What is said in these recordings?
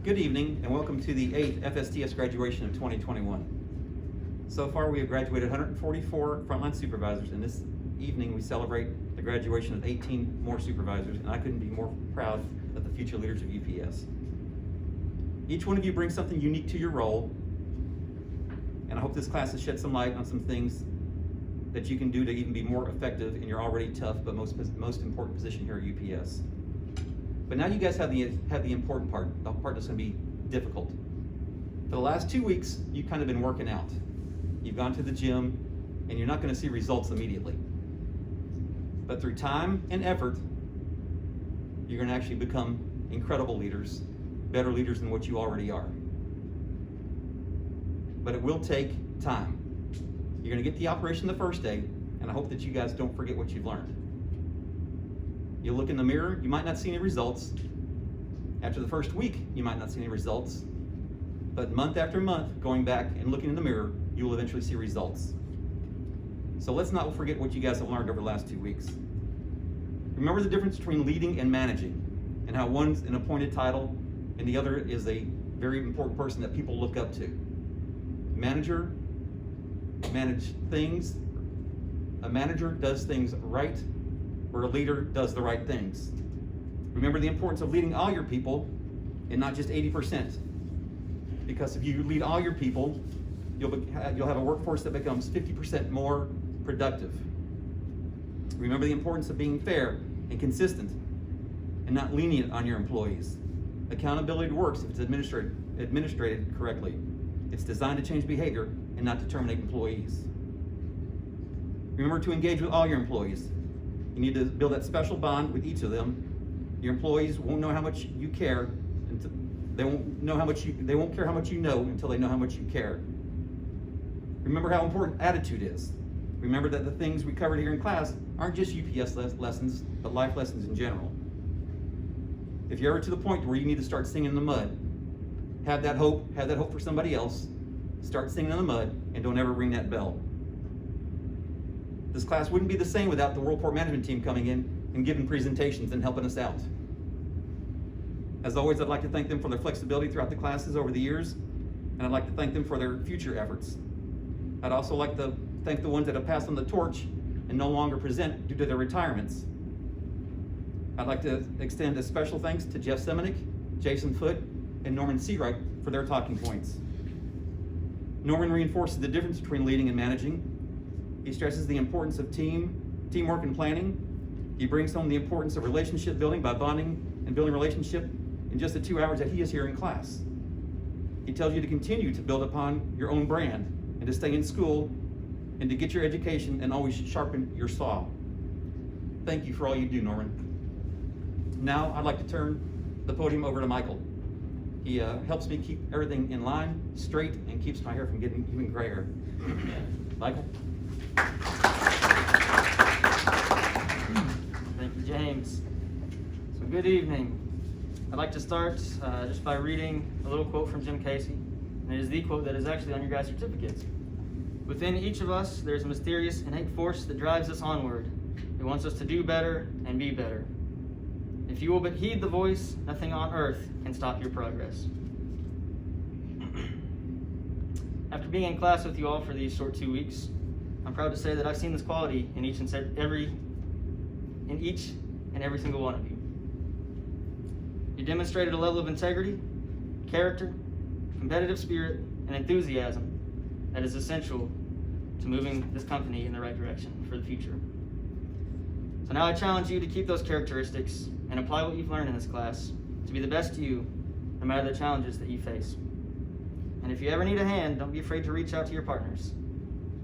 Good evening and welcome to the 8th FSTS graduation of 2021. So far we have graduated 144 frontline supervisors, and this evening we celebrate the graduation of 18 more supervisors, and I couldn't be more proud of the future leaders of UPS. Each one of you brings something unique to your role, and I hope this class has shed some light on some things that you can do to even be more effective in your already tough but most important position here at UPS. But now you guys have the important part, the part that's going to be difficult. For the last 2 weeks, you've kind of been working out. You've gone to the gym, and you're not going to see results immediately. But through time and effort, you're going to actually become incredible leaders, better leaders than what you already are. But it will take time. You're going to get the operation the first day, and I hope that you guys don't forget what you've learned. You look in the mirror, you might not see any results. After the first week, you might not see any results. But month after month, going back and looking in the mirror, you will eventually see results. So let's not forget what you guys have learned over the last 2 weeks. Remember the difference between leading and managing, and how one's an appointed title and the other is a very important person that people look up to. Manager, manage things. A manager does things right, where a leader does the right things. Remember the importance of leading all your people and not just 80%. Because if you lead all your people, you'll have a workforce that becomes 50% more productive. Remember the importance of being fair and consistent and not lenient on your employees. Accountability works if it's administrated correctly. It's designed to change behavior and not to terminate employees. Remember to engage with all your employees. You need to build that special bond with each of them. Your employees won't know how much you care. They won't care how much you know until they know how much you care. Remember how important attitude is. Remember that the things we covered here in class aren't just UPS lessons, but life lessons in general. If you're ever to the point where you need to start singing in the mud, have that hope for somebody else, start singing in the mud, and don't ever ring that bell. This class wouldn't be the same without the Worldport management team coming in and giving presentations and helping us out. As always, I'd like to thank them for their flexibility throughout the classes over the years, and I'd like to thank them for their future efforts. I'd also like to thank the ones that have passed on the torch and no longer present due to their retirements. I'd like to extend a special thanks to Jeff Semenik, Jason Foote, and Norman Seawright for their talking points. Norman reinforces the difference between leading and managing. He stresses the importance of teamwork and planning. He brings home the importance of relationship building by bonding and building relationship in just the 2 hours that he is here in class. He tells you to continue to build upon your own brand and to stay in school and to get your education and always sharpen your saw. Thank you for all you do, Norman. Now I'd like to turn the podium over to Michael. He helps me keep everything in line, straight, and keeps my hair from getting even grayer. Michael? Thank you, James. So good evening. I'd like to start just by reading a little quote from Jim Casey, and it is the quote that is actually on your guys' certificates. Within each of us, there's a mysterious innate force that drives us onward. It wants us to do better and be better. If you will but heed the voice, nothing on earth can stop your progress. After being in class with you all for these short 2 weeks, I'm proud to say that I've seen this quality in each and every single one of you. You demonstrated a level of integrity, character, competitive spirit, and enthusiasm that is essential to moving this company in the right direction for the future. So now I challenge you to keep those characteristics and apply what you've learned in this class to be the best you, no matter the challenges that you face. And if you ever need a hand, don't be afraid to reach out to your partners.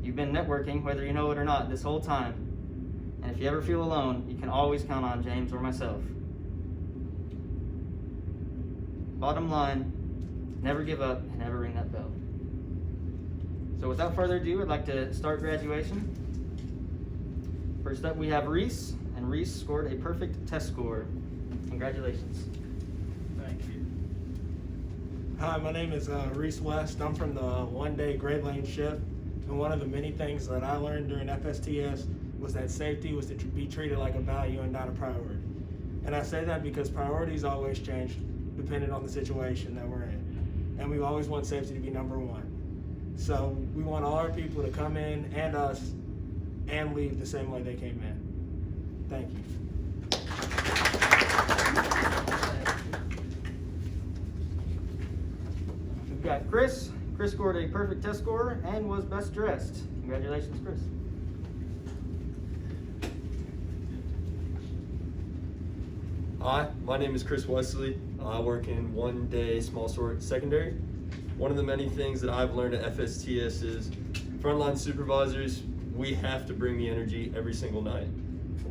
You've been networking, whether you know it or not, this whole time. And if you ever feel alone, you can always count on James or myself. Bottom line, never give up and never ring that bell. So without further ado, I'd like to start graduation. First up, we have Reece, and Reece scored a perfect test score. Congratulations. Thank you. Hi, my name is Reece West. I'm from the one-day grade lane shift. And one of the many things that I learned during FSTS was that safety was to be treated like a value and not a priority. And I say that because priorities always change, depending on the situation that we're in. And we always want safety to be number one. So we want all our people to come in and us and leave the same way they came in. Thank you. We've got Chris. Chris scored a perfect test score and was best dressed. Congratulations, Chris. Hi, my name is Chris Wesley. I work in one-day small sort secondary. One of the many things that I've learned at FSTS is frontline supervisors, we have to bring the energy every single night.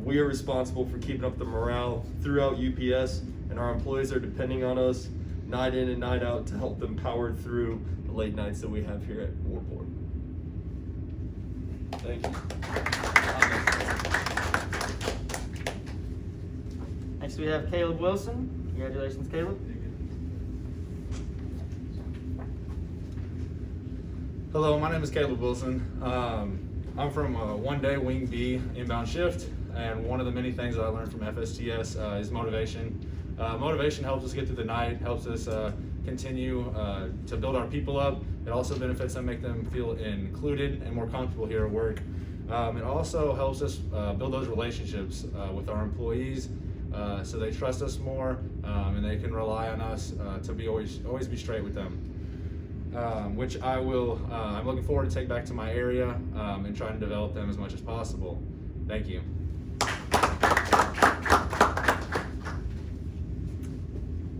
We are responsible for keeping up the morale throughout UPS, and our employees are depending on us night in and night out to help them power through the late nights that we have here at Worldport. Thank you. Next we have Caleb Wilson. Congratulations, Caleb. Hello, my name is Caleb Wilson. I'm from one day Wing B inbound shift, and one of the many things that I learned from FSTS is motivation. Motivation helps us get through the night, helps us continue to build our people up. It also benefits them, make them feel included and more comfortable here at work. It also helps us build those relationships with our employees, so they trust us more, and they can rely on us to be always be straight with them. Which I will, I'm looking forward to take back to my area and trying to develop them as much as possible. Thank you.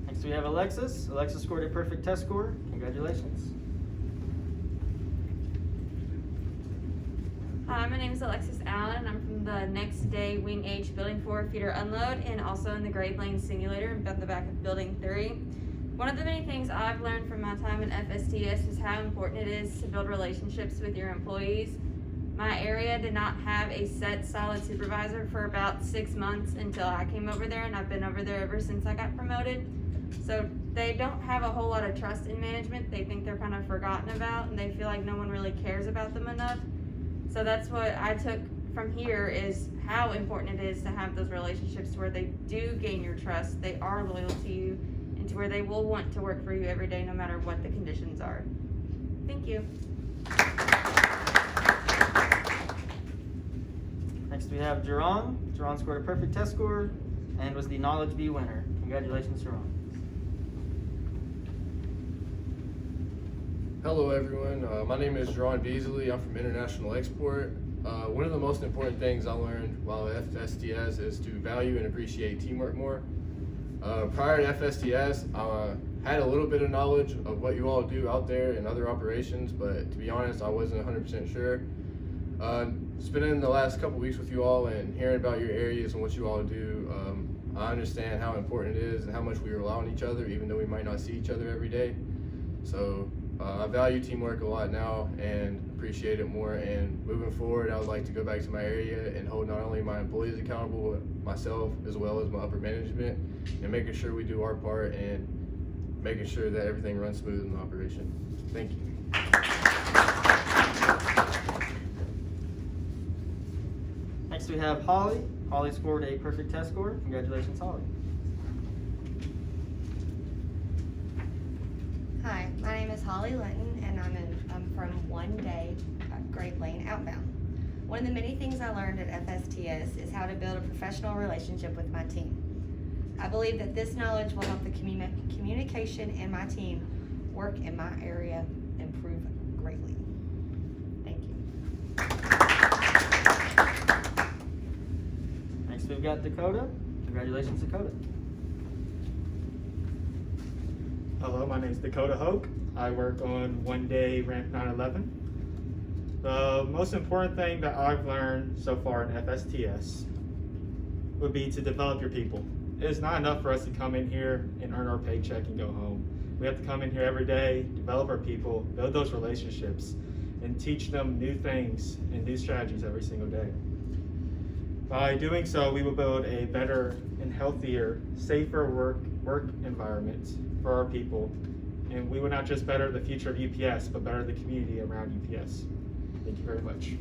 Next we have Alexis. Alexis scored a perfect test score. Congratulations. Hi, my name is Alexis Allen. I'm from the next day Wing H Building 4 feeder unload and also in the grade lane simulator in the back of Building 3. One of the many things I've learned from my time in FSTS is how important it is to build relationships with your employees. My area did not have a set solid supervisor for about 6 months until I came over there, and I've been over there ever since I got promoted. So they don't have a whole lot of trust in management. They think they're kind of forgotten about, and they feel like no one really cares about them enough. So that's what I took from here, is how important it is to have those relationships where they do gain your trust, they are loyal to you, and to where they will want to work for you every day no matter what the conditions are. Thank you. Next we have JoRon. JoRon scored a perfect test score and was the Knowledge B winner. Congratulations, JoRon. Hello everyone, my name is JoRon Beasley. I'm from International Export. One of the most important things I learned while at FSTS is to value and appreciate teamwork more. Prior to FSTS, I had a little bit of knowledge of what you all do out there in other operations, but to be honest, I wasn't 100% sure. Spending the last couple weeks with you all and hearing about your areas and what you all do, I understand how important it is and how much we rely on each other, even though we might not see each other every day. So I value teamwork a lot now and appreciate it more, and moving forward I would like to go back to my area and hold not only my employees accountable but myself as well as my upper management, and making sure we do our part and making sure that everything runs smooth in the operation. Thank you. Next we have Holly. Holly scored a perfect test score. Congratulations, Holly. Hi, my name is Holly Linton, and I'm from one day grade lane outbound. One of the many things I learned at FSTS is how to build a professional relationship with my team. I believe that this knowledge will help the communication and my team work in my area improve greatly. Thank you. Next we've got Dakota. Congratulations, Dakota. Hello, my name is Dakota Hoke. I work on one day ramp 911. The most important thing that I've learned so far in FSTS would be to develop your people. It's not enough for us to come in here and earn our paycheck and go home. We have to come in here every day, develop our people, build those relationships, and teach them new things and new strategies every single day. By doing so, we will build a better and healthier, safer work environment for our people, and we will not just better the future of UPS, but better the community around UPS. Thank you very much.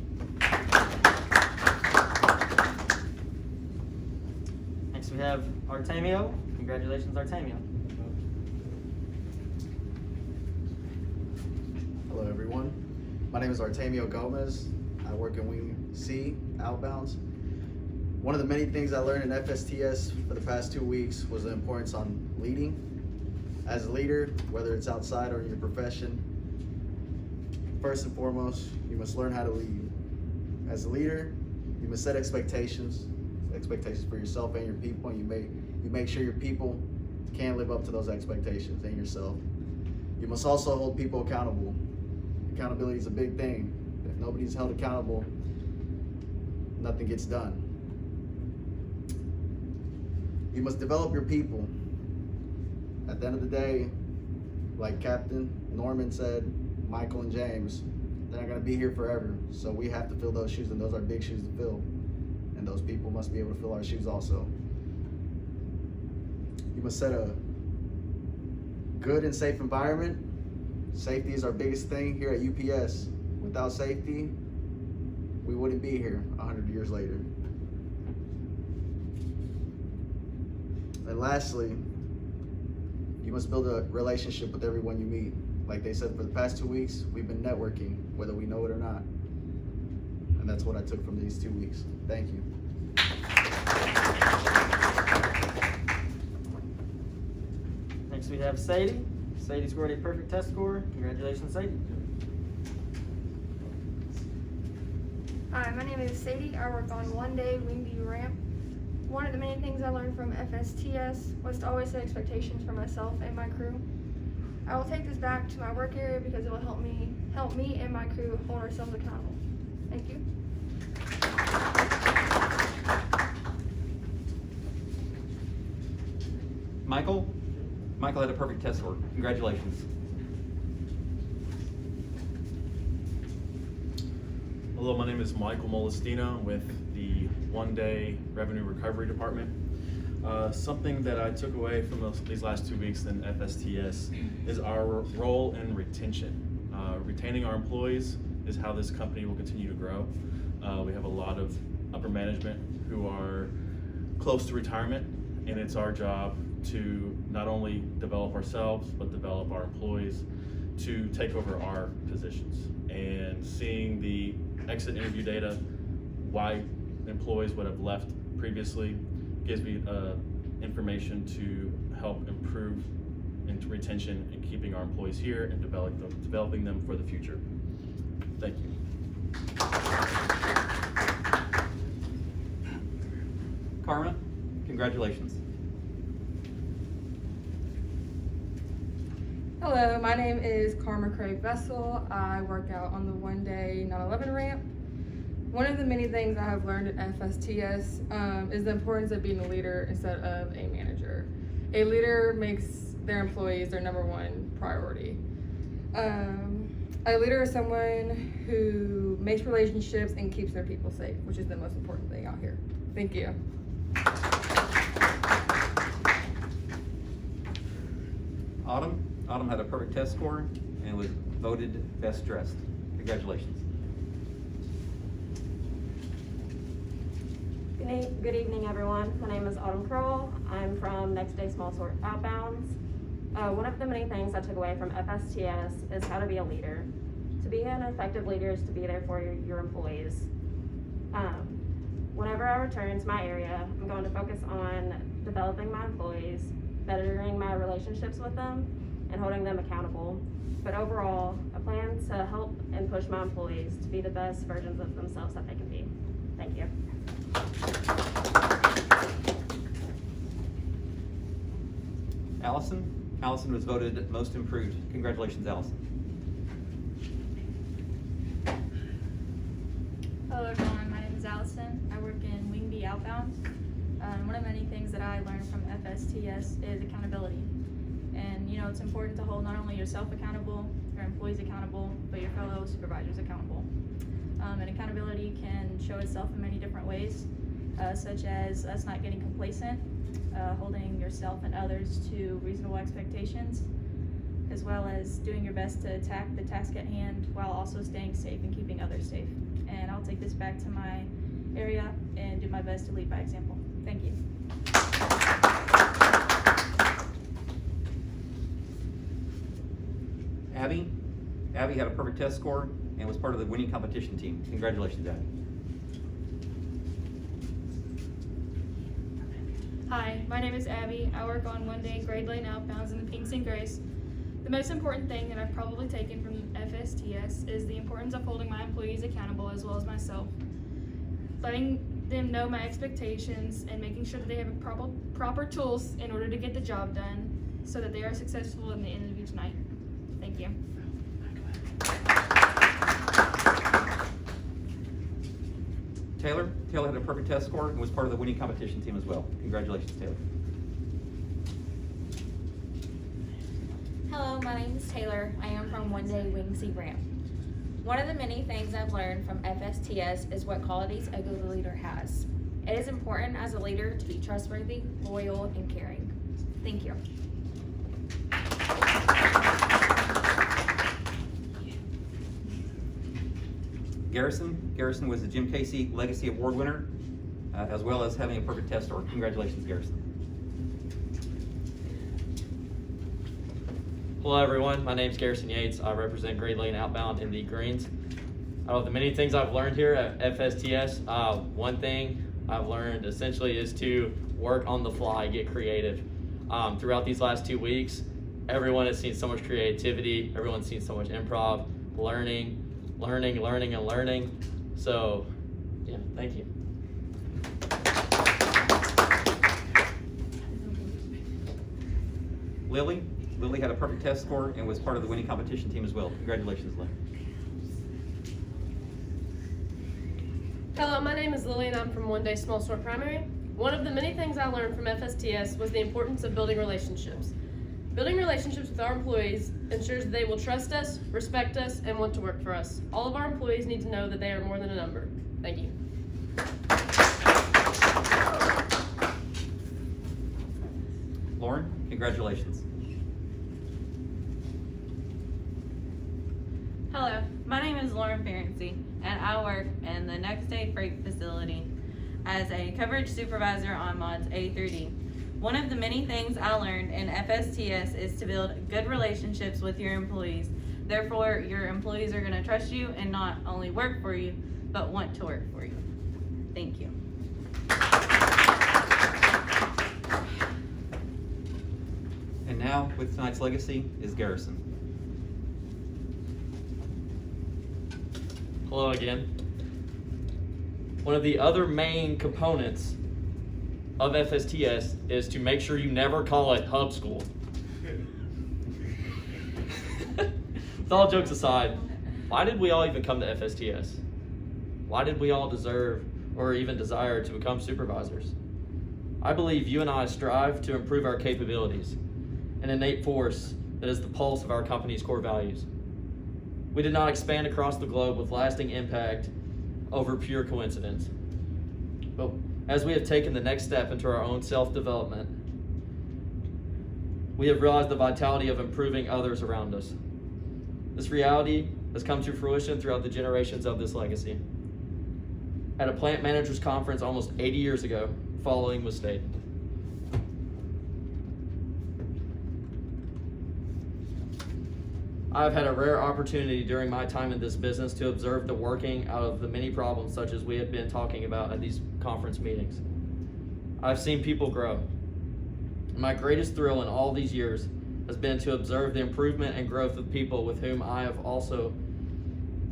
Next we have Artemio. Congratulations, Artemio. My name is Artemio Gomez. I work in Wing C, Outbounds. One of the many things I learned in FSTS for the past 2 weeks was the importance on leading. As a leader, whether it's outside or in your profession, first and foremost, you must learn how to lead. As a leader, you must set expectations for yourself and your people, and you make sure your people can live up to those expectations and yourself. You must also hold people accountable. Accountability is a big thing. If nobody's held accountable, nothing gets done. You must develop your people. At the end of the day, like Captain Norman said, Michael and James, they're not gonna be here forever. So we have to fill those shoes, and those are big shoes to fill. And those people must be able to fill our shoes also. You must set a good and safe environment. Safety is our biggest thing here at UPS. Without safety, we wouldn't be here 100 years later. And lastly, you must build a relationship with everyone you meet. Like they said, for the past 2 weeks, we've been networking, whether we know it or not. And that's what I took from these 2 weeks. Thank you. Next we have Sadie. Sadie scored a perfect test score. Congratulations, Sadie. Hi, my name is Sadie. I work on one day Wing B ramp. One of the many things I learned from FSTS was to always set expectations for myself and my crew. I will take this back to my work area because it will help me and my crew hold ourselves accountable. Thank you. Michael had a perfect test score. Congratulations. Hello, my name is Michael Molestina with the one-day revenue recovery department. Something that I took away from these last 2 weeks in FSTS is our role in retention. Retaining our employees is how this company will continue to grow. We have a lot of upper management who are close to retirement, and it's our job to not only develop ourselves, but develop our employees to take over our positions. And seeing the exit interview data, why employees would have left previously, gives me information to help improve into retention and keeping our employees here and developing them for the future. Thank you. Karma, congratulations. Hello, my name is Karma Craig-Vessell. I work out on the one day 9/11 ramp. One of the many things I have learned at FSTS is the importance of being a leader instead of a manager. A leader makes their employees their #1 priority. A leader is someone who makes relationships and keeps their people safe, which is the most important thing out here. Thank you. Autumn had a perfect test score and was voted best dressed. Congratulations. Good evening, everyone. My name is Autumn Crowell. I'm from Next Day Small Sort Outbounds. One of the many things I took away from FSTS is how to be a leader. To be an effective leader is to be there for your employees. Whenever I return to my area, I'm going to focus on developing my employees, bettering my relationships with them, and holding them accountable. But overall, I plan to help and push my employees to be the best versions of themselves that they can be. Thank you. Allyson was voted most improved. Congratulations, Allyson. Hello everyone, my name is Allyson. I work in Wing B Outbounds. One of the many things that I learned from FSTS is accountability. And you know, it's important to hold not only yourself accountable, your employees accountable, but your fellow supervisors accountable. And accountability can show itself in many different ways, such as us not getting complacent, holding yourself and others to reasonable expectations, as well as doing your best to attack the task at hand while also staying safe and keeping others safe. And I'll take this back to my area and do my best to lead by example. Thank you. Abby had a perfect test score and was part of the winning competition team. Congratulations, Abby. Hi, my name is Abby. I work on one day grade lane outbounds in the Pinks and Grays. The most important thing that I've probably taken from FSTS is the importance of holding my employees accountable as well as myself. Letting them know my expectations and making sure that they have proper tools in order to get the job done so that they are successful in the end of each night. Thank you. Taylor had a perfect test score and was part of the winning competition team as well. Congratulations, Taylor. Hello, my name is Taylor. I am from One Day Wing Sea Ramp. One of the many things I've learned from FSTS is what qualities a good leader has. It is important as a leader to be trustworthy, loyal, and caring. Thank you. Garrison was the Jim Casey Legacy Award winner, as well as having a perfect test score. Congratulations, Garrison. Hello everyone, my name is Garrison Yates. I represent Grade Lane Outbound in the Greens. Out of the many things I've learned here at FSTS, one thing I've learned essentially is to work on the fly, get creative. Throughout these last 2 weeks, everyone has seen so much creativity, everyone's seen so much improv, learning. So, yeah, thank you. Lily had a perfect test score and was part of the winning competition team as well. Congratulations, Lily. Hello, my name is Lillian. I'm from One Day Small Store Primary. One of the many things I learned from FSTS was the importance of building relationships. Building relationships with our employees ensures that they will trust us, respect us, and want to work for us. All of our employees need to know that they are more than a number. Thank you. Lauren, congratulations. Hello, my name is Lauren Ferency, and I work in the next day freight facility as a coverage supervisor on mods A through D. One of the many things I learned in FSTS is to build good relationships with your employees. Therefore, your employees are going to trust you and not only work for you, but want to work for you. Thank you. And now, with tonight's legacy, is Garrison. Hello again. One of the other main components of FSTS is to make sure you never call it hub school. With all jokes aside, why did we all even come to FSTS? Why did we all deserve or even desire to become supervisors? I believe you and I strive to improve our capabilities, an innate force that is the pulse of our company's core values. We did not expand across the globe with lasting impact over pure coincidence. But as we have taken the next step into our own self-development, we have realized the vitality of improving others around us. This reality has come to fruition throughout the generations of this legacy. At a plant managers conference almost 80 years ago, the following was stated. I've had a rare opportunity during my time in this business to observe the working out of the many problems such as we have been talking about at these conference meetings. I've seen people grow. My greatest thrill in all these years has been to observe the improvement and growth of people with whom I have also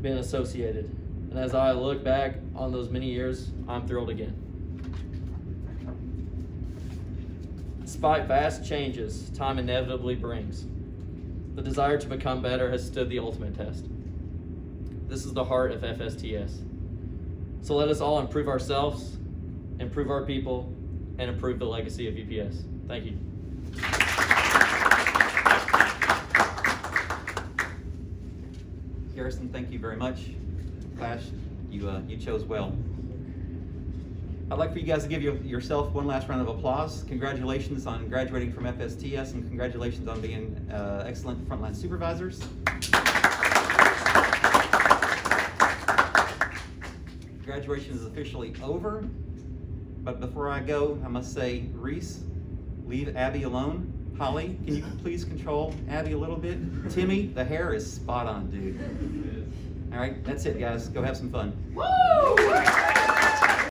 been associated. And as I look back on those many years, I'm thrilled again. Despite vast changes time inevitably brings, the desire to become better has stood the ultimate test. This is the heart of FSTS. So let us all improve ourselves, improve our people, and improve the legacy of UPS. Thank you. Garrison, thank you very much. Clash, you chose well. I'd like for you guys to give yourself one last round of applause. Congratulations on graduating from FSTS, and congratulations on being excellent frontline supervisors. Graduation is officially over, but before I go, I must say, Reece, leave Abby alone. Holly, can you please control Abby a little bit? Timmy, the hair is spot on, dude. All right, that's it, guys. Go have some fun. Woo!